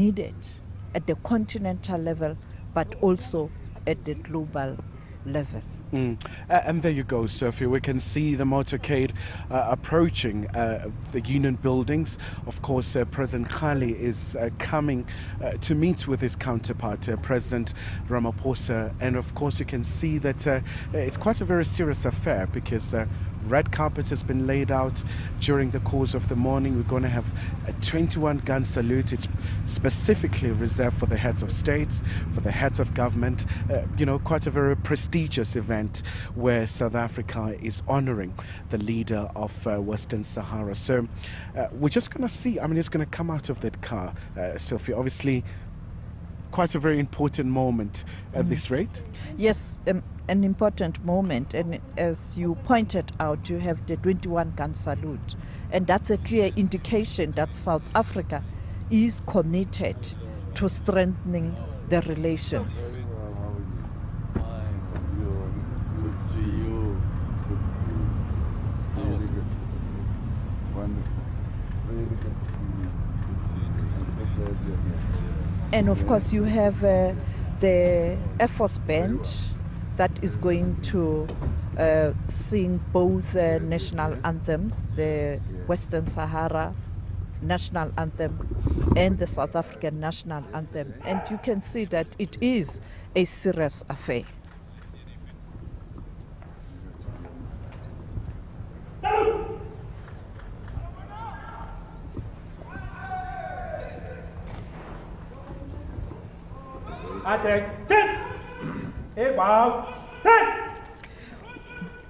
needed at the continental level, but also at the global level. And there you go, Sophie. We can see the motorcade approaching the union buildings. Of course, President Khali is coming to meet with his counterpart, President Ramaphosa. And of course, you can see that it's quite a very serious affair because red carpet has been laid out during the course of the morning. We're going to have a 21-gun salute. It's specifically reserved for the heads of states, for the heads of government. Quite a very prestigious event where South Africa is honoring the leader of Western Sahara. So we're just going to see, he's going to come out of that car, Sophie. Obviously, quite a very important moment at this rate. Yes, an important moment, and as you pointed out, you have the 21-gun salute, and that's a clear indication that South Africa is committed to strengthening the relations. And of course you have the Air Force Band that is going to sing both national anthems, the Western Sahara national anthem and the South African national anthem. And you can see that it is a serious affair.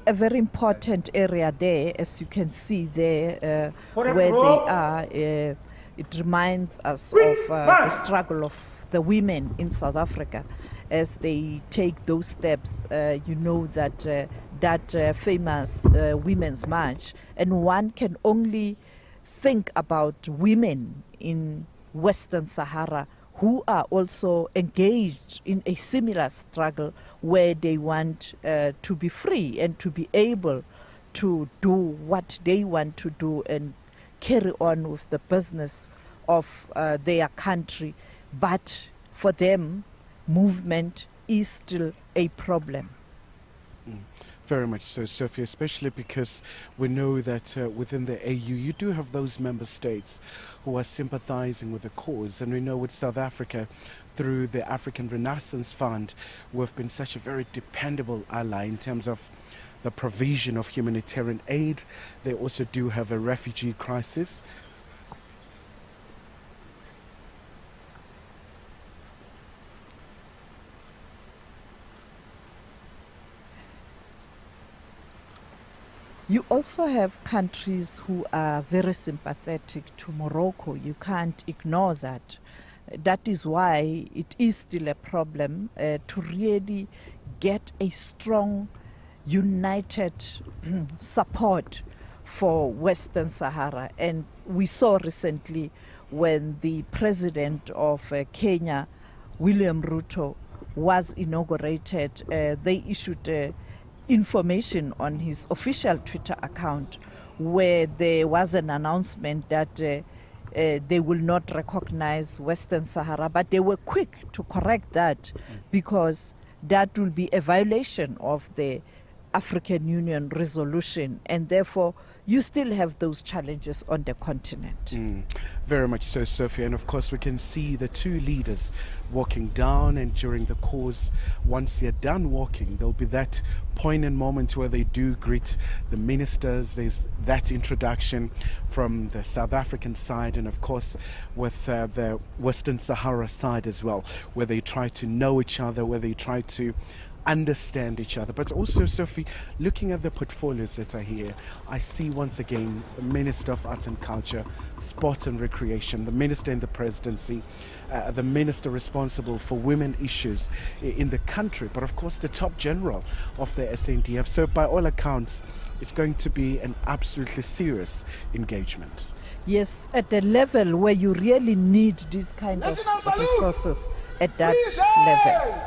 A very important area there, as you can see there, where they are. It reminds us of the struggle of the women in South Africa as they take those steps. You know that that famous Women's March, and one can only think about women in Western Sahara who are also engaged in a similar struggle where they want to be free and to be able to do what they want to do and carry on with the business of their country. But for them, movement is still a problem. Very much so, Sophie, especially because we know that within the AU you do have those member states who are sympathizing with the cause. And we know with South Africa, through the African Renaissance Fund, we've been such a very dependable ally in terms of the provision of humanitarian aid. They also do have a refugee crisis. You also have countries who are very sympathetic to Morocco. You can't ignore that. That is why it is still a problem to really get a strong, united support for Western Sahara. And we saw recently when the president of Kenya, William Ruto, was inaugurated, they issued information on his official Twitter account where there was an announcement that they will not recognize Western Sahara, but they were quick to correct that because that will be a violation of the African Union resolution, and therefore you still have those challenges on the continent. Very much so, Sophie. And of course we can see the two leaders walking down, and during the course, once they're done walking, there'll be that poignant moment where they do greet the ministers. There's that introduction from the South African side, and of course with the Western Sahara side as well, where they try to know each other, where they try to understand each other. But also, Sophie, looking at the portfolios that are here, I see once again the Minister of Arts and Culture, Sport and Recreation, the Minister in the Presidency, the Minister responsible for women issues in the country, but of course the top general of the SANDF. So by all accounts, it's going to be an absolutely serious engagement. Yes, at the level where you really need these kind of resources at that level.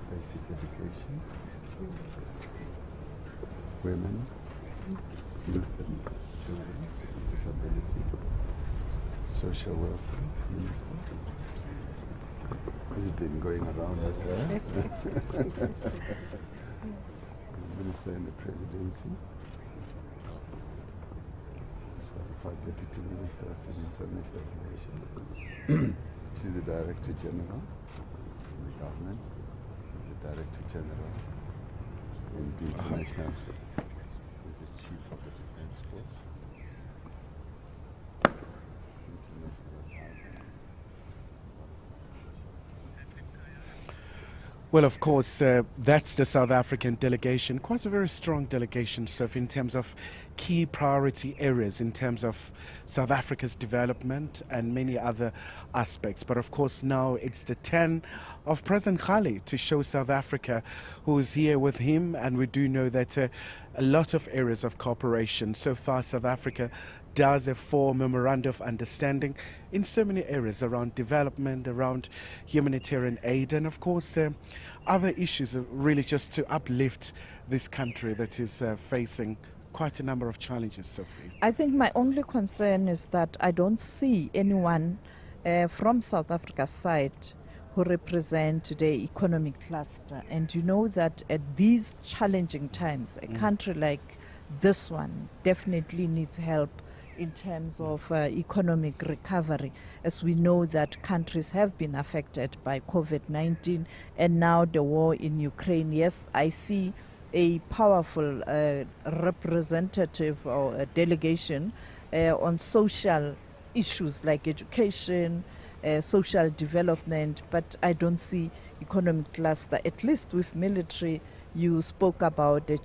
Basic education, women, youth and children, disability, social welfare minister. He's been going around like that. Minister in the presidency. For deputy ministers in international relations. She's the director general in the government. The Director General in the International is the Chief of the Defense Force. Well, of course, that's the South African delegation. Quite a very strong delegation, Sophie, in terms of key priority areas, in terms of South Africa's development and many other aspects. But of course, now it's the turn of President Kgali to show South Africa who is here with him. And we do know that a lot of areas of cooperation. So far, South Africa does a full memorandum of understanding in so many areas around development, around humanitarian aid, and of course other issues, really just to uplift this country that is facing quite a number of challenges, Sophie. I think my only concern is that I don't see anyone from South Africa's side who represent the economic cluster. And you know that at these challenging times, a country like this one definitely needs help in terms of economic recovery, as we know that countries have been affected by COVID-19 and now the war in Ukraine. Yes, I see a powerful representative or a delegation on social issues like education, social development, but I don't see economic cluster. At least with military, you spoke about the